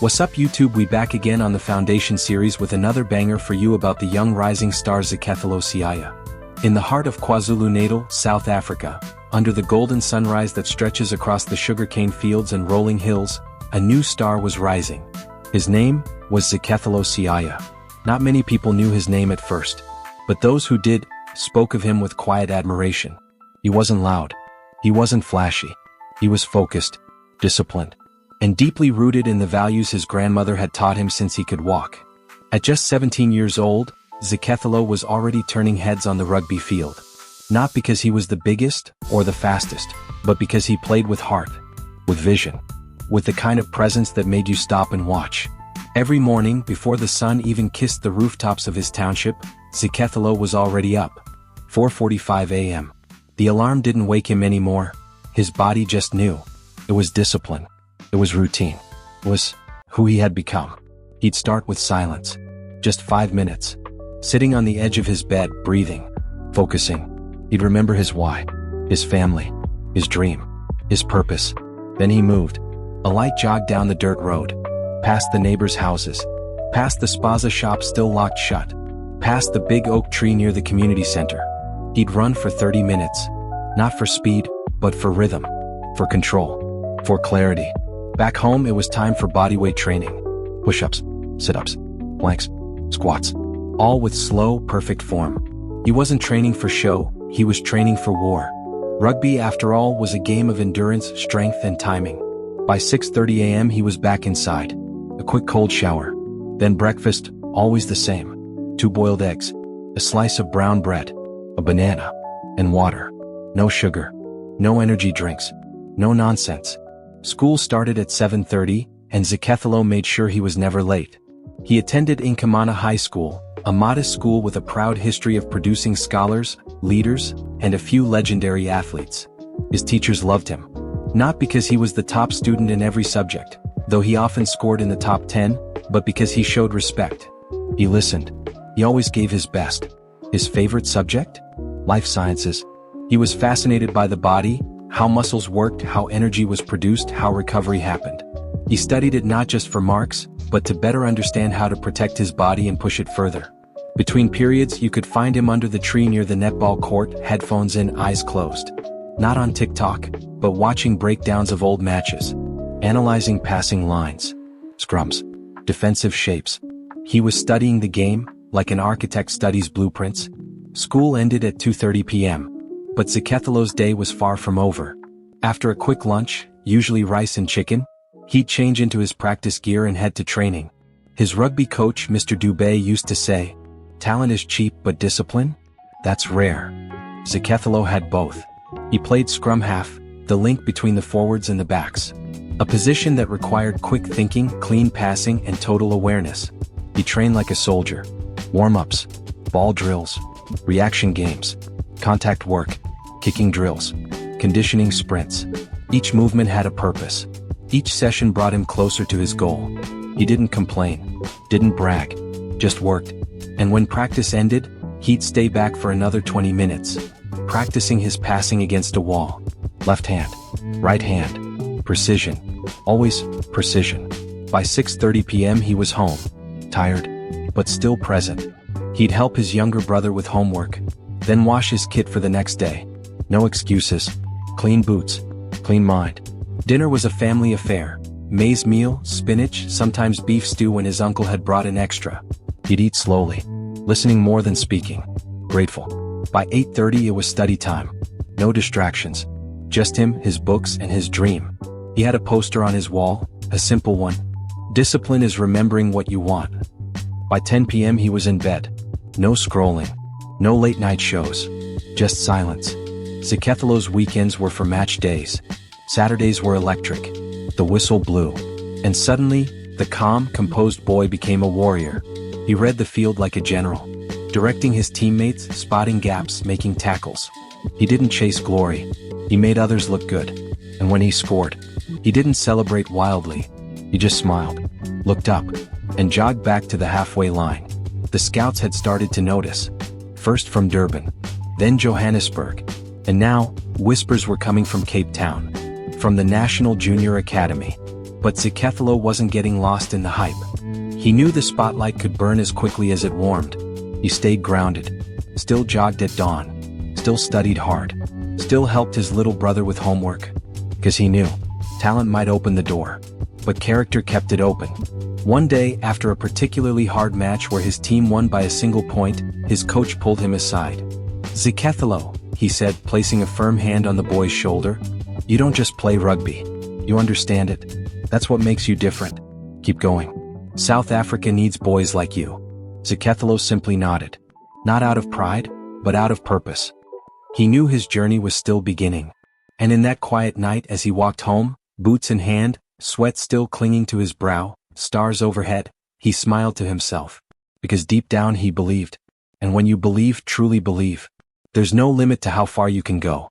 What's up YouTube, we back again on the Foundation series with another banger for you about the young rising star Zikhethelo-Siyaya. In the heart of KwaZulu-Natal, South Africa, under the golden sunrise that stretches across the sugarcane fields and rolling hills, a new star was rising. His name was Zikhethelo-Siyaya. Not many people knew his name at first, but those who did spoke of him with quiet admiration. He wasn't loud. He wasn't flashy. He was focused, disciplined, and deeply rooted in the values his grandmother had taught him since he could walk. At just 17 years old, Zikhethelo was already turning heads on the rugby field. Not because he was the biggest or the fastest, but because he played with heart, with vision, with the kind of presence that made you stop and watch. Every morning, before the sun even kissed the rooftops of his township, Zikhethelo was already up. 4:45 a.m. The alarm didn't wake him anymore. His body just knew. It was discipline. It was routine. It was who he had become. He'd start with silence. Just 5 minutes. Sitting on the edge of his bed, breathing, focusing. He'd remember his why, his family, his dream, his purpose. Then he moved. A light jogged down the dirt road. Past the neighbors' houses. Past the spaza shop still locked shut. Past the big oak tree near the community center. He'd run for 30 minutes. Not for speed, but for rhythm. For control. For clarity. Back home, it was time for bodyweight training. Push-ups, sit-ups, planks, squats. All with slow, perfect form. He wasn't training for show, he was training for war. Rugby, after all, was a game of endurance, strength, and timing. By 6:30 a.m. he was back inside. A quick cold shower. Then breakfast, always the same. 2 boiled eggs, a slice of brown bread, a banana, and water. No sugar. No energy drinks. No nonsense. School started at 7:30, and Zikhethelo made sure he was never late. He attended Nkamana High School, a modest school with a proud history of producing scholars, leaders, and a few legendary athletes. His teachers loved him. Not because he was the top student in every subject, though he often scored in the top 10, but because he showed respect. He listened. He always gave his best. His favorite subject? Life sciences. He was fascinated by the body, how muscles worked, how energy was produced, how recovery happened. He studied it not just for marks, but to better understand how to protect his body and push it further. Between periods, you could find him under the tree near the netball court, headphones in, eyes closed. Not on TikTok, but watching breakdowns of old matches. Analyzing passing lines, scrums, defensive shapes. He was studying the game, like an architect studies blueprints. School ended at 2:30 p.m. But Zikhethelo's day was far from over. After a quick lunch, usually rice and chicken, he'd change into his practice gear and head to training. His rugby coach, Mr. Dubé, used to say, "Talent is cheap, but discipline? That's rare." Zikhethelo had both. He played scrum half, the link between the forwards and the backs. A position that required quick thinking, clean passing, and total awareness. He trained like a soldier. Warm-ups, ball drills, reaction games, contact work, kicking drills, conditioning sprints. Each movement had a purpose. Each session brought him closer to his goal. He didn't complain, didn't brag, just worked. And when practice ended, he'd stay back for another 20 minutes, practicing his passing against a wall. Left hand, right hand, precision, always precision. By 6:30 p.m. he was home, tired, but still present. He'd help his younger brother with homework, then wash his kit for the next day. No excuses. Clean boots. Clean mind. Dinner was a family affair. Maize meal, spinach, sometimes beef stew when his uncle had brought in extra. He'd eat slowly, listening more than speaking. Grateful. By 8:30 it was study time. No distractions. Just him, his books, and his dream. He had a poster on his wall, a simple one. Discipline is remembering what you want. By 10 p.m. he was in bed. No scrolling. No late-night shows. Just silence. Zikhethelo's weekends were for match days. Saturdays were electric. The whistle blew. And suddenly, the calm, composed boy became a warrior. He read the field like a general. Directing his teammates, spotting gaps, making tackles. He didn't chase glory. He made others look good. And when he scored, he didn't celebrate wildly. He just smiled, looked up, and jogged back to the halfway line. The scouts had started to notice. First from Durban, then Johannesburg, and now, whispers were coming from Cape Town, from the National Junior Academy. But Zikhethelo wasn't getting lost in the hype. He knew the spotlight could burn as quickly as it warmed. He stayed grounded. Still jogged at dawn. Still studied hard. Still helped his little brother with homework. Because he knew, talent might open the door. But character kept it open. One day, after a particularly hard match where his team won by a single point, his coach pulled him aside. "Zikhethelo," he said, placing a firm hand on the boy's shoulder. "You don't just play rugby. You understand it. That's what makes you different. Keep going. South Africa needs boys like you." Zikhethelo simply nodded. Not out of pride, but out of purpose. He knew his journey was still beginning. And in that quiet night as he walked home, boots in hand, sweat still clinging to his brow, stars overhead, he smiled to himself. Because deep down he believed. And when you believe, truly believe, there's no limit to how far you can go.